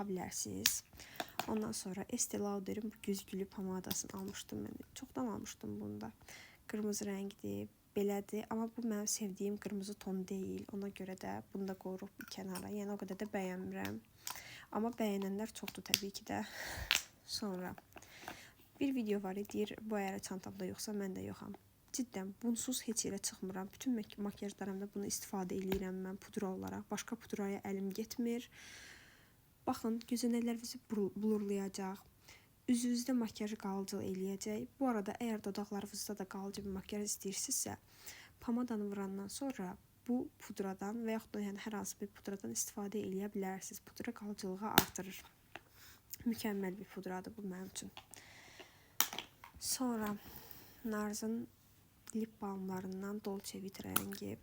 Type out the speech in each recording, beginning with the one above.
bilərsiniz. Ondan sonra Estee Lauder'in bu güzgülü pomadasını almışdım mən. Çoxdan almışdım bunda. Qırmızı rəngdir, belədir. Amma bu mənim sevdiyim qırmızı ton deyil. Ona görə də bunu da qoyuruq bir kənara. Yəni o qədər də bəyənmirəm. Amma bəyənənlər çoxdur təbii ki də. Sonra bir video var deyir, bu əgər çantamda yoxsa mən də yoxam. Cidden bunsuz heç yerə çıxmıram. Bütün makyajlarımda bunu istifadə edirəm mən pudra olaraq. Başqa pudraya əlim getmir. Baxın, gözenəklərinizi blurlayacaq. Üzünüzdə makyajı qalıcı eləyəcək. Bu arada əgər dodaqlarınızda da qalıcı bir makyaj istəyirsinizsə, pomadanı vurandan sonra bu pudradan və yaxud da yəni hər hansı bir pudradan istifadə eləyə bilərsiniz. Pudra qalıcılığı artırır. Mükəmməl bir pudradır bu mənim üçün. Sonra Narz'ın lip balmlarından Dolce Vita rəngi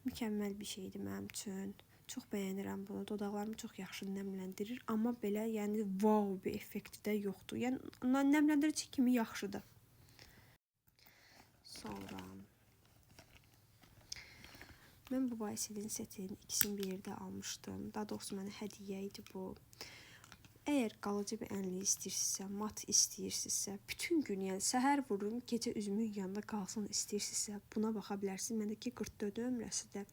mükəmməl bir şeydir mənim üçün. Çox bəyənirəm bunu. Dodaqlarımı çox yaxşı nəmləndirir, amma belə yəni wow bir effekti də yoxdur. Yəni nəmləndirici kimi yaxşıdır. Sonra mən bu Bayselin setinin ikisini bir yerdə almışdım. Daha doğrusu mənə hədiyyə idi bu. Əgər qalıcı bir ənlik istəyirsinizsə, mat istəyirsinizsə, bütün gün, yəni səhər vurun, gecə üzümün yanında qalsın istəyirsinizsə, buna baxa bilərsiniz. Məndəki 44 nömrəsi də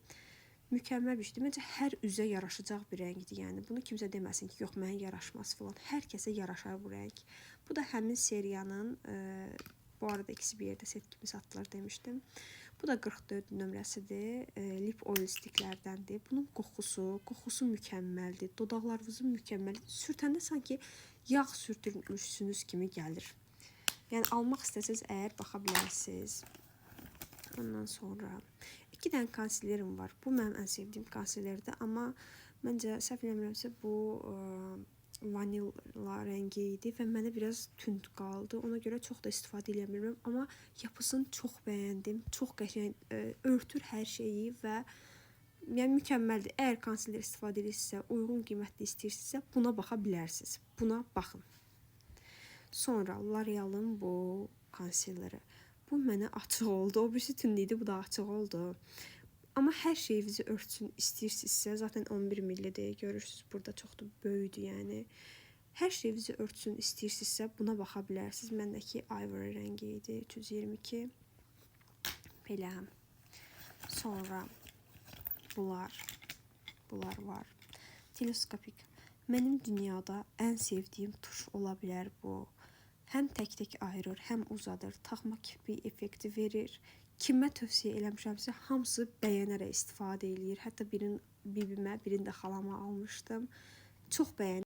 mükəmməl bir şeydir. Məncə hər üzə yaraşacaq bir rəngdir. Yəni bunu kimsə deməsin ki, yox mənə yaraşmaz filan. Hər kəsə yaraşar bu rəng. Bu da həmin seriyanın bu arada ikisi bir yerdə set kimi satılır demişdim. Bu da 44 nömrəsidir. Lip oil stiklərdəndir. Bunun qoxusu mükəmməldir. Dodaqlarınızın mükəmməldir. Sürtəndə sanki yağ sürtülmüşsünüz kimi gəlir. Yəni almaq istəsəniz əgər baxa bilərsiniz. Ondan sonra 2 dənə konsilerim var. Bu mənim ən sevdiyim konsilerdir. Amma məncə səhv eləmirəmsə bu vanilla rəngi idi və mənə biraz tünd qaldı. Ona görə çox da istifadə edə bilmirəm. Amma yapısını çox bəyəndim. Çox qəşəng örtür hər şeyi və yəni mükəmməldir. Əgər konsiler istifadə edirsinizsə, uyğun qiymətli istəyirsinizsə, buna baxa bilərsiniz. Buna baxın. Sonra L'Oreal'ın bu konsileri. Bu mənə açıq oldu. O birisi tünd idi, bu da açıq oldu. Amma hər şeyinizi örtsün istəyirsinizsə, zaten 11 millidir, görürsünüz. Burada çox da böyüdür, yəni. Hər şeyinizi örtsün istəyirsinizsə, buna baxa bilərsiniz. Məndəki Ivory rəngi idi, 322. Belə. Sonra bunlar var. Teleskopik. Mənim dünyada ən sevdiyim tuş ola bilər bu. Həm tək-tək ayırır, həm uzadır, taxma kipi effekti verir. Kimə tövsiyə eləmişəmsə, hamısı bəyənərək istifadə eləyir. Hətta birini bibimə, birini də xalama almışdım. Çox bəyənirəm.